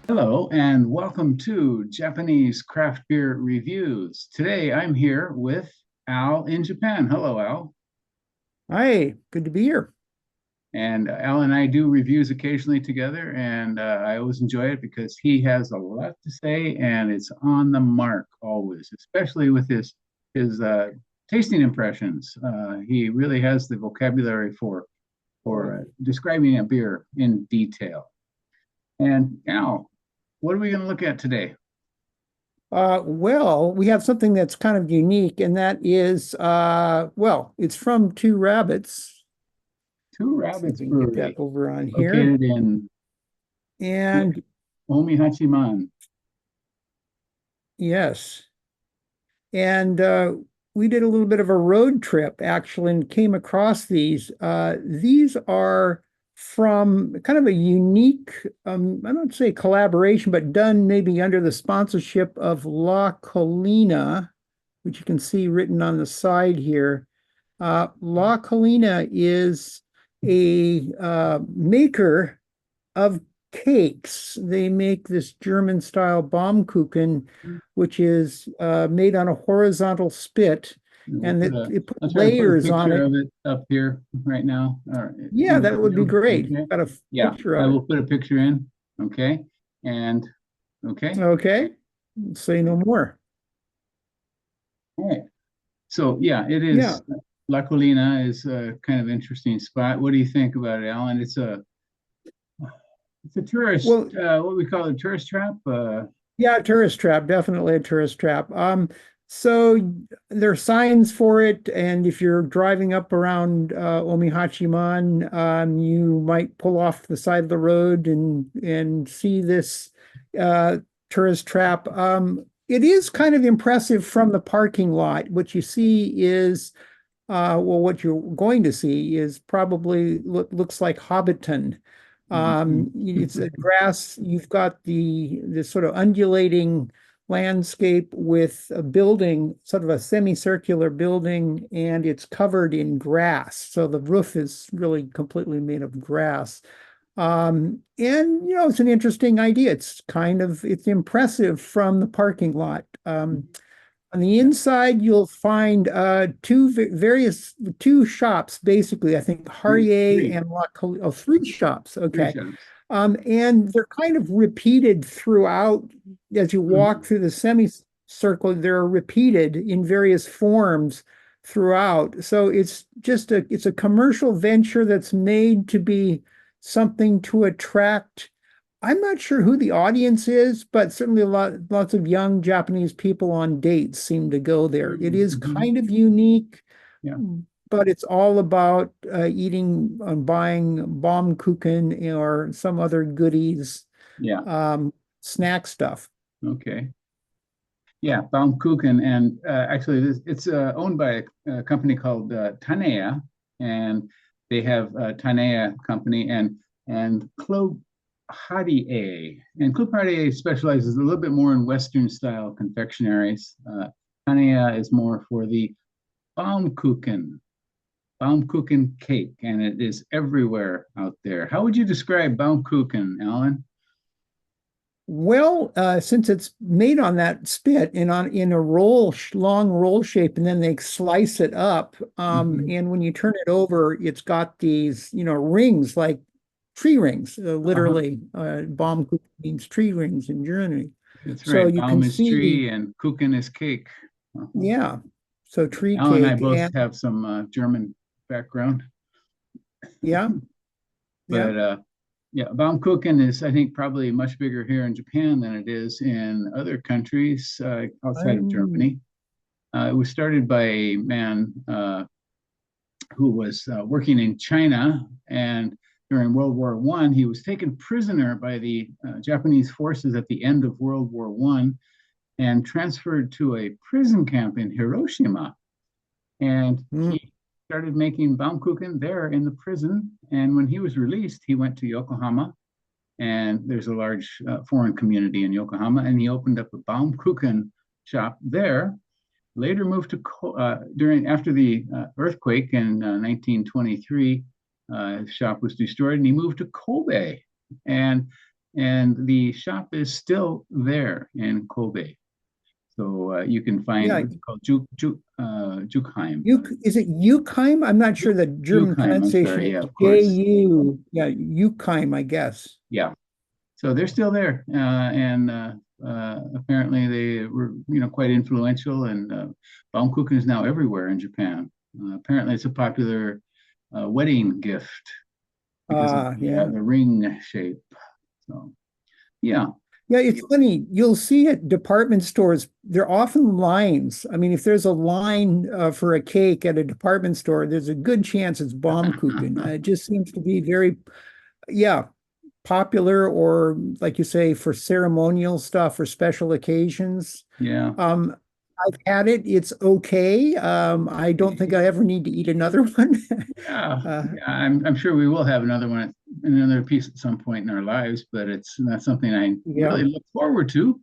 Hello and welcome to Japanese Craft Beer Reviews. Today I'm here with Al in Japan. Hello, Al. Hi, good to be here. And Al and I do reviews occasionally together, and I always enjoy it because he has a lot to say and it's on the mark always, especially with his tasting impressions. He really has the vocabulary for describing a beer in detail. And Al, what are we going to look at today? Well, we have something that's kind of unique, and that is, it's from Two Rabbits. Two Let's see if Rabbits we can get that Brewery, over on here. located in And Omihachiman. yes, and we did a little bit of a road trip actually and came across these. These are from kind of a unique, I don't say collaboration, but done maybe under the sponsorship of La Collina, which you can see written on the side here. La Collina is a maker of cakes. They make this German style Baumkuchen, which is made on a horizontal spit, We'll and put a, it put I'll try to put a layers on picture it. of it up here right now. Or Yeah, in the that would be video. great. Okay. Got a Yeah, picture I of will it. put a picture in. Okay. And okay. Okay, say no more. All right. So yeah, it Yeah. is. La Colina is a kind of interesting spot. What do you think about it, Alan? It's a tourist, Well, what we call a tourist trap. yeah, tourist trap, definitely a tourist trap. So there are signs for it, and if you're driving up around Omihachiman, you might pull off the side of the road and see this uh, tourist trap. It is kind of impressive from the parking lot. What you see is, what you're going to see is probably looks like Hobbiton. Mhm. It's a grass. You've got the sort of undulating landscape with a building, sort of a semicircular building, and it's covered in grass. So the roof is really completely made of grass. And it's an interesting idea. It's impressive from the parking lot. On the Yeah, inside, you'll find two shops, basically. I think three, Harrier three, and three shops. three Okay. shots. And they're kind of repeated throughout as you walk Mhm. through the semicircle, they're repeated in various forms throughout. So it's a commercial venture that's made to be something to attract. I'm not sure who the audience is, but certainly lots of young Japanese people on dates seem to go there. It is Mhm. kind of unique, Yeah, but it's all about eating and buying Baumkuchen or some other goodies, yeah. um, snack stuff. Okay. Yeah, Baumkuchen, and actually, it's owned by a company called Tanea, and they have Tanea Company and Club Hadier, and Club Hadier specializes a little bit more in Western style confectionaries. Tanea is more for the Baumkuchen, Baumkuchen cake, and it is everywhere out there. How would you describe Baumkuchen, Alan? Well, since it's made on that spit and on in a long roll shape, and then they slice it up, Mhm. and when you turn it over, it's got these, rings like tree rings. Uh-huh. Literally, Baumkuchen means tree rings in Germany. That's So right. you Baum can is see, tree and Kuchen is cake. Uh-huh. yeah. So tree Al and I cake, both and have some German background, yeah, yeah. but yeah, Baumkuchen is, I think, probably much bigger here in Japan than it is in other countries outside of Um, Germany. It was started by a man who was working in China, and during World War One, he was taken prisoner by the Japanese forces at the end of World War One and transferred to a prison camp in Hiroshima. And mm, he started making Baumkuchen there in the prison. And when he was released, he went to Yokohama, and there's a large foreign community in Yokohama, and he opened up a Baumkuchen shop there. Later moved to during after the earthquake in 1923, his shop was destroyed, and he moved to Kobe. And and the shop is still there in Kobe. So you can find what's called Jukheim. Is it Jukheim? I'm not sure the German pronunciation. Yeah, of course. J-U, yeah, Jukheim, I guess. Yeah. So they're still there, and apparently they were, quite influential. And Baumkuchen is now everywhere in Japan. Apparently, it's a popular wedding gift because of the ring shape. So, yeah. Yeah, it's funny. You'll see at department stores, there are often lines. I mean, if there's a line for a cake at a department store, there's a good chance it's Baumkuchen. It just seems to be very, popular, or like you say, for ceremonial stuff or special occasions. Yeah. I've had it. It's okay. I don't think I ever need to eat another one. I'm sure we will have another piece at some point in our lives, but it's not something I really look forward to.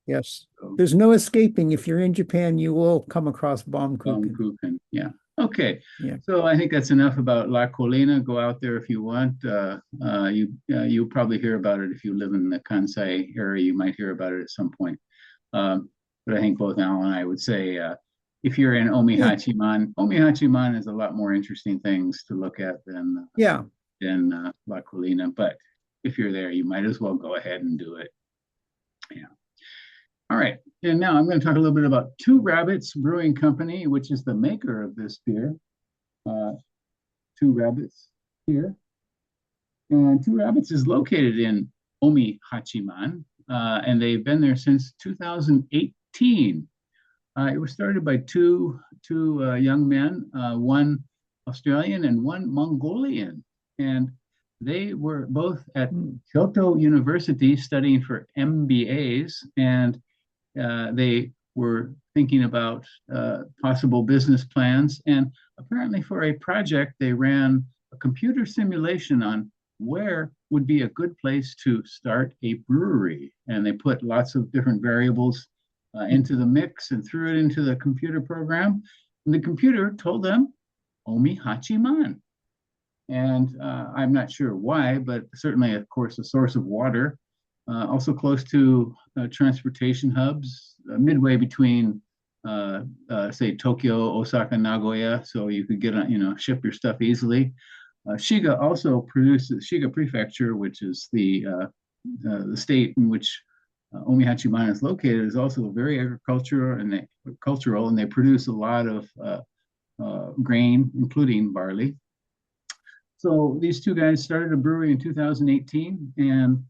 Yes. There's no escaping. If you're in Japan, you will come across Baumkuchen. Baumkuchen, yeah. Okay. Yeah. So I think that's enough about La Collina. Go out there if you want. You'll probably hear about it if you live in the Kansai area. You might hear about it at some point. But I think both Al and I would say, if you're in Omihachiman, Omihachiman is a lot more interesting things to look at than La Collina. But if you're there, you might as well go ahead and do it. Yeah. All right. And now I'm going to talk a little bit about Two Rabbits Brewing Company, which is the maker of this beer. Two Rabbits here. And Two Rabbits is located in Omihachiman, and they've been there since 2018. It was started by two young men, one Australian and one Mongolian, and they were both at Kyoto University studying for MBAs, and they were thinking about possible business plans. And apparently for a project, they ran a computer simulation on where would be a good place to start a brewery. And they put lots of different variables into the mix and threw it into the computer program. And the computer told them Omihachiman. And I'm not sure why, but certainly, of course, a source of water. Also close to transportation hubs, midway between, say, Tokyo, Osaka, Nagoya, so you could get on, ship your stuff easily. Shiga also produces, Shiga Prefecture, which is the state in which Omihachiman is located, is also very agricultural, and they produce a lot of grain, including barley. So these two guys started a brewery in 2018, and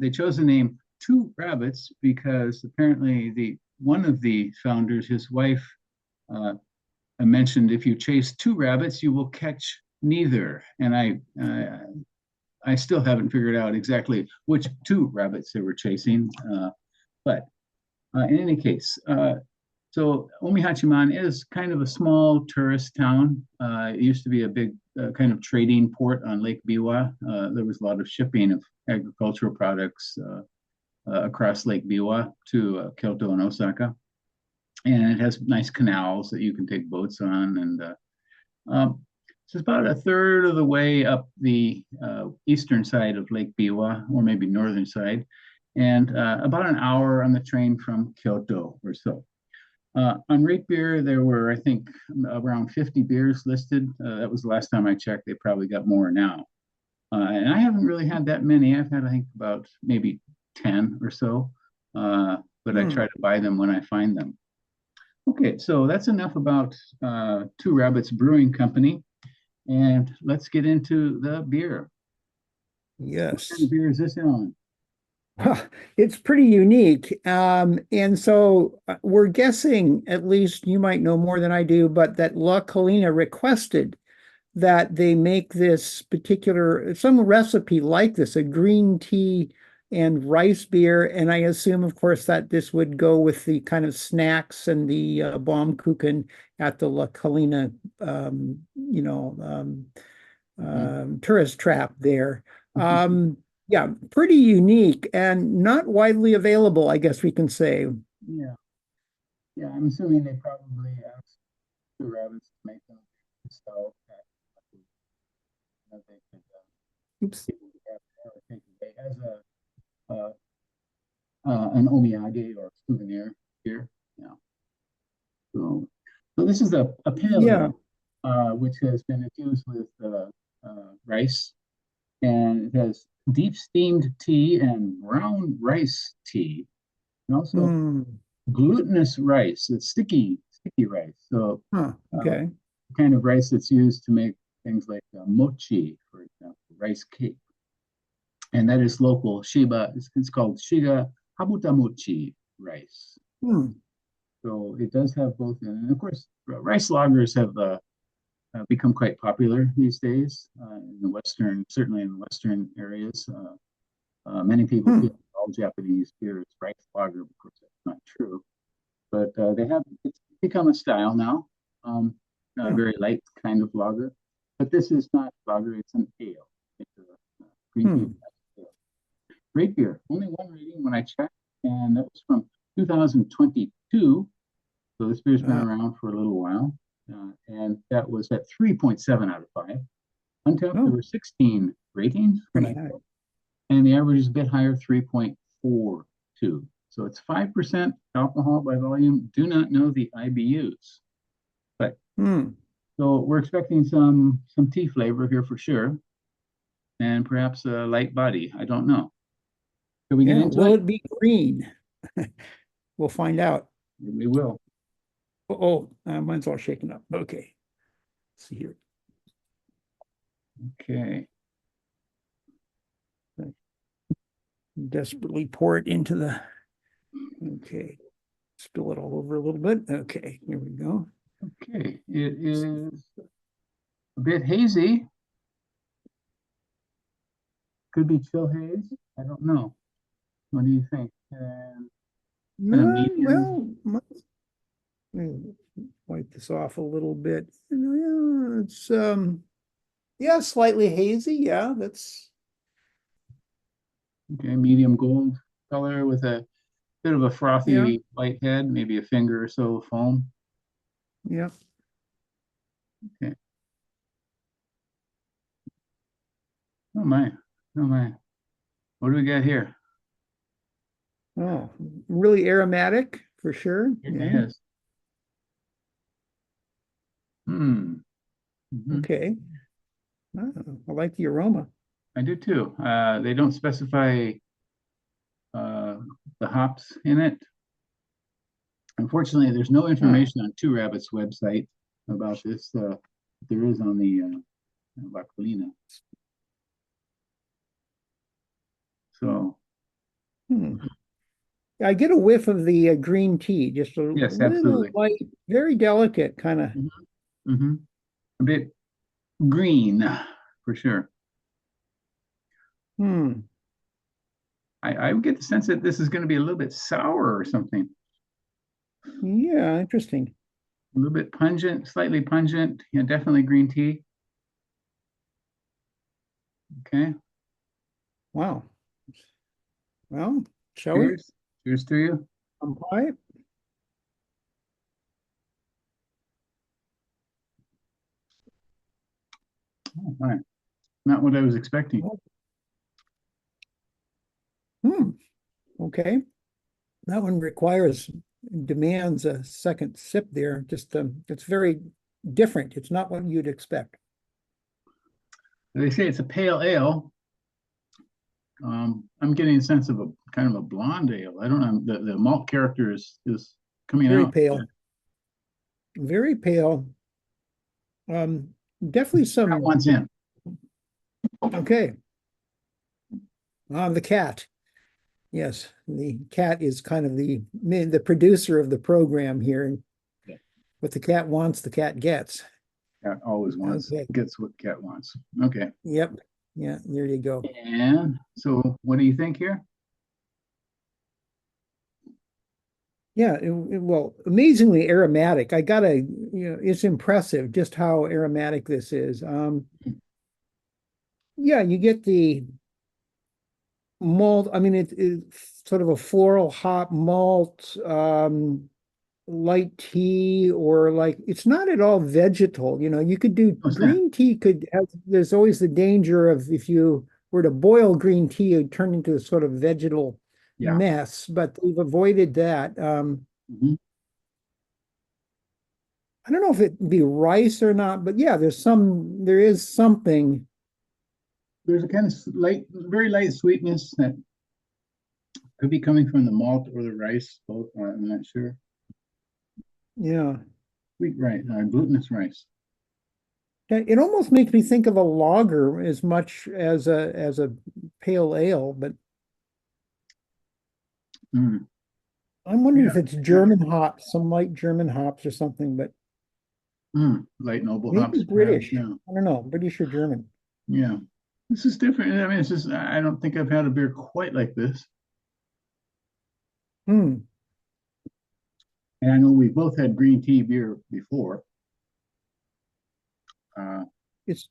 they chose the name Two Rabbits because apparently one of the founders, his wife, mentioned, if you chase two rabbits, you will catch neither. And I still haven't figured out exactly which two rabbits they were chasing, but in any case, so Omihachiman is kind of a small tourist town. It used to be a big kind of trading port on Lake Biwa. There was a lot of shipping of agricultural products across Lake Biwa to Kyoto and Osaka. And it has nice canals that you can take boats on. And it's about a third of the way up the eastern side of Lake Biwa, or maybe northern side, and about an hour on the train from Kyoto or so. On Rate Beer, there were, I think, around 50 beers listed. That was the last time I checked. They probably got more now. And I haven't really had that many. I've had, I think, about maybe 10 or so. But I try to buy them when I find them. Okay, so that's enough about Two Rabbits Brewing Company. And let's get into the beer. Yes. What kind of beer is this, Alan? It's pretty unique. And so we're guessing, at least you might know more than I do, but that La Collina requested that they make this particular, some recipe like this, a green tea and rice beer. And I assume, of course, that this would go with the kind of snacks and the Baumkuchen at the La Collina, tourist trap there. Yeah, pretty unique and not widely available, I guess we can say. Yeah. Yeah, I'm assuming they probably asked Two Rabbits to make them themselves. Oops. as an omiyage or souvenir here. Yeah. So this is a pale ale, which has been infused with rice, and it has deep steamed tea and brown rice tea, and also glutinous rice. It's sticky rice. So okay. Kind of rice that's used to make things like mochi, for example, rice cake. And that is local Shiba. It's called Shiga Habutamochi rice. So it does have both. And of course, rice lagers have become quite popular these days in the Western, certainly in the Western areas. Many people feel all Japanese beer is rice lager. Of course, that's not true. But it's become a style now. A very light kind of lager. But this is not lager, it's an ale. It's a green tea ale. Great beer. Only one rating when I checked, and that was from 2022. So this beer's been around for a little while. And that was at 3.7 out of 5. Untapped, there were 16 ratings. And the average is a bit higher, 3.42. So it's 5% alcohol by volume. Do not know the IBUs. But so we're expecting some tea flavor here for sure. And perhaps a light body. I don't know. Can we get into will it be green? We'll find out. We will. Mine's all shaken up. Okay. Let's see here. Okay. Desperately pour it into the. Okay. Spill it all over a little bit. Okay. Here we go. Okay. It is a bit hazy. Could be chill haze. I don't know. What do you think? Well, wipe this off a little bit. Yeah, it's slightly hazy. Yeah, that's okay. Medium gold color with a bit of a frothy white head, maybe a finger or so of foam. Yeah. Okay. Oh my. What do we got here? Oh, really aromatic for sure. It is. Okay. I like the aroma. I do too. They don't specify the hops in it. Unfortunately, there's no information on Two Rabbits' website about this. There is on the La Collina. So. I get a whiff of the green tea, just a yes, little absolutely. light, very delicate kind of. A bit green, for sure. I would get the sense that this is going to be a little bit sour or something. Yeah, interesting. A little bit pungent, slightly pungent. Yeah, definitely green tea. Okay. Wow. Well, shall we? Cheers to you. Hi. Oh, my. Not what I was expecting. Okay. That one demands a second sip there. Just it's very different. It's not what you'd expect. They say it's a pale ale. I'm getting a sense of a kind of a blonde ale. I don't know. The malt character is coming very out. Pale. Very pale. Definitely some. That one's in. Okay. The cat. Yes, the cat is kind of the producer of the program here. Yeah. What the cat wants, the cat gets. Cat always wants, gets what cat wants. Okay. Yep. Yeah, there you go. And so what do you think here? Yeah, well, amazingly aromatic. It's impressive just how aromatic this is. Yeah, you get the malt. I mean, it's sort of a floral hop malt, light tea, or like it's not at all vegetal. You could do green tea. There's always the danger of if you were to boil green tea, it would turn into a sort of vegetal Yeah. mess, but they've avoided that. Mhm. I don't know if it'd be rice or not, but yeah, there is something. There's a kind of very light sweetness that could be coming from the malt or the rice, both. I'm not sure. Yeah. Sweet rice, glutinous rice. It almost makes me think of a lager as much as a pale ale, but Mm. I'm wondering if Yeah. it's German hops, some light German hops or something, but Light noble maybe hops, perhaps. British. Yeah. I don't know, British or German. Yeah. This is different. I mean, it's just, I don't think I've had a beer quite like this. Hmm. And I know we both had green tea beer before. It's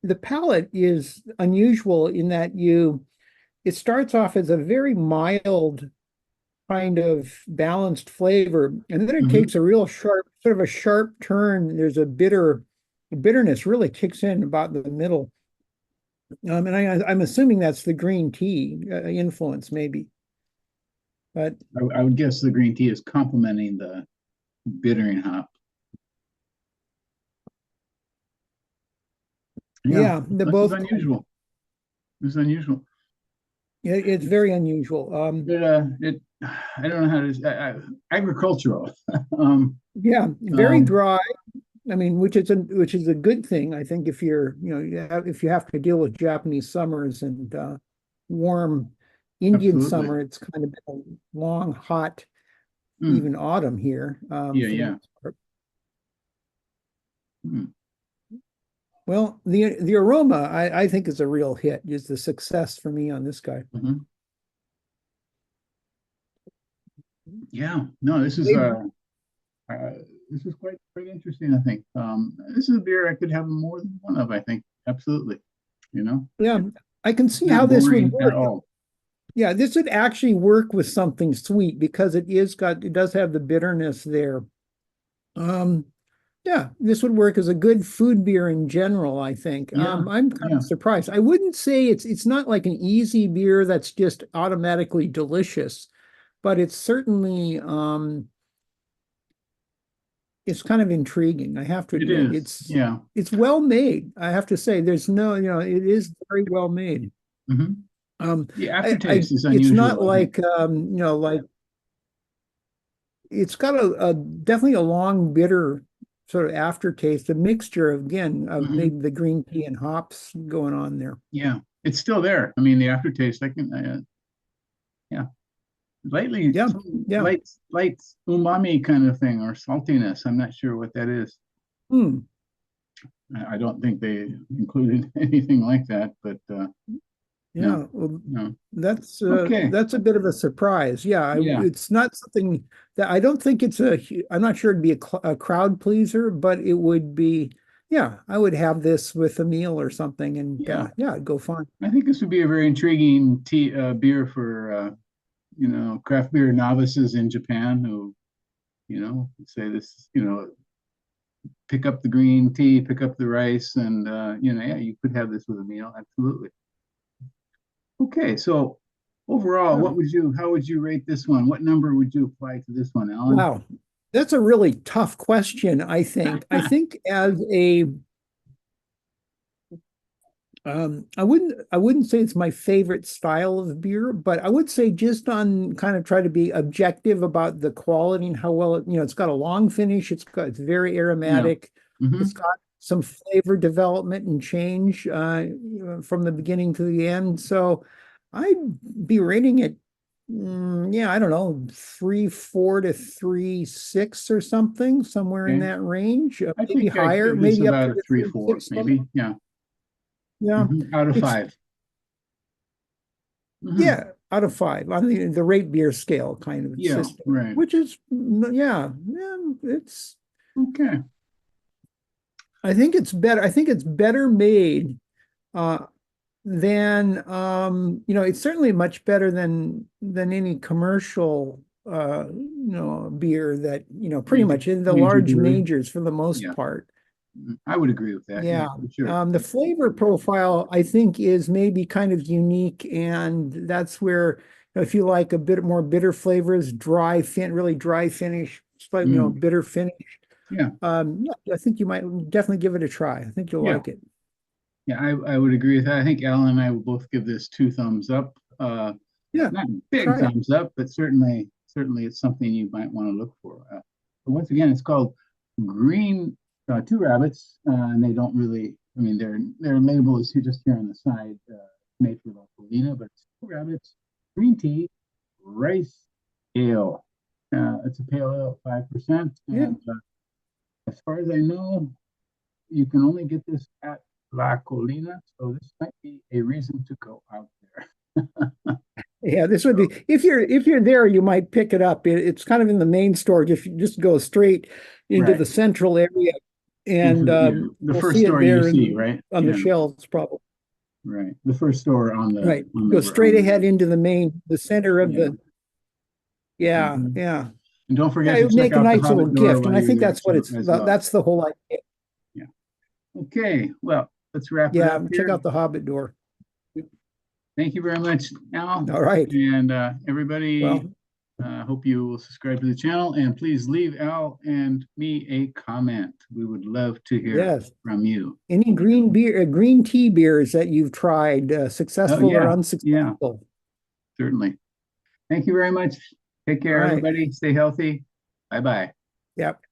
the palate is unusual in that it starts off as a very mild kind of balanced flavor, and then it takes a real sharp, sort of a sharp turn. There's a bitterness really kicks in about the middle. And I'm assuming that's the green tea influence, maybe. But I would guess the green tea is complementing the bittering hop. yeah, they're both unusual. It's unusual. It's very unusual. I don't know how to agricultural. Yeah, very dry. I mean, which is a good thing, I think, if if you have to deal with Japanese summers and warm Indian Absolutely. summer, it's kind of been a long, hot, even autumn here. Yeah. Well, the aroma, I think, is a real hit. Is the success for me on this guy. Yeah. No, this is quite interesting, I think. This is a beer I could have more than one of, I think. Absolutely. Yeah, I can see how this would work. At all. Yeah, this would actually work with something sweet because it does have the bitterness there. Yeah, this would work as a good food beer in general, I think. Yeah, I'm kind of surprised. I wouldn't say it's not like an easy beer that's just automatically delicious, but it's certainly it's kind of intriguing. I have to admit, it's well made. I have to say, there's no, it is very well made. The aftertaste is unusual. It's not like like it's got a definitely a long bitter sort of aftertaste, a mixture of maybe the green tea and hops going on there. Yeah, it's still there. I mean, the aftertaste, lightly, light umami kind of thing, or saltiness. I'm not sure what that is. I don't think they included anything like that, but that's a bit of a surprise. It's not something that I don't think I'm not sure it'd be a crowd pleaser, but it would be. I would have this with a meal or something, and it'd go fine. I think this would be a very intriguing beer for craft beer novices in Japan who say this, pick up the green tea, pick up the rice, and you could have this with a meal. Absolutely. Okay, so overall, how would you rate this one? What number would you apply to this one, Alan? Wow, that's a really tough question, I think. I think as I wouldn't say it's my favorite style of beer, but I would say just on kind of try to be objective about the quality and how well it's got a long finish. It's very aromatic. It's got some flavor development and change from the beginning to the end. So I'd be rating it, I don't know, 3.4 to 3.6 or something, somewhere in that range. Maybe higher, maybe up to 3.4, maybe. Yeah. Out of 5. Yeah, out of 5 on the rate beer scale kind of system, right. Which is it's okay. I think it's better. I think it's better made than it's certainly much better than any commercial beer that pretty much in the large majors for the most part. I would agree with that. Yeah. For sure. The flavor profile, I think, is maybe kind of unique, and that's where if you like a bit more bitter flavors, really dry finish, slightly, bitter finish. Yeah. I think you might definitely give it a try. I think you'll like it. Yeah, I would agree with that. I think Alan and I will both give this 2 thumbs up. Not big thumbs up, but certainly it's something you might want to look for. But once again, it's called Green Two Rabbits, and they don't really. I mean, their label is just here on the side, made for Collina, but it's Two Rabbits Green Tea Rice Ale. It's a pale ale, 5%. And as far as I know, you can only get this at La Collina, so this might be a reason to go out there. Yeah, this would be if you're there, you might pick it up. It's kind of in the main store. Just go straight into the central area, and the first store you see, right, on the shelves, probably. Right, the first store on the go straight ahead into the center of the. Yeah, And don't forget to make a nice little gift, and I think that's what it's. That's the whole idea. Yeah. Okay, well, let's wrap it up. Yeah, check out the Hobbit door. Thank you very much, Al. All right. And everybody, hope you will subscribe to the channel, and please leave Al and me a comment. We would love to hear from you. Any green tea beers that you've tried, successful or unsuccessful? Yeah, certainly. Thank you very much. Take care, everybody. Stay healthy. Bye-bye. Yep.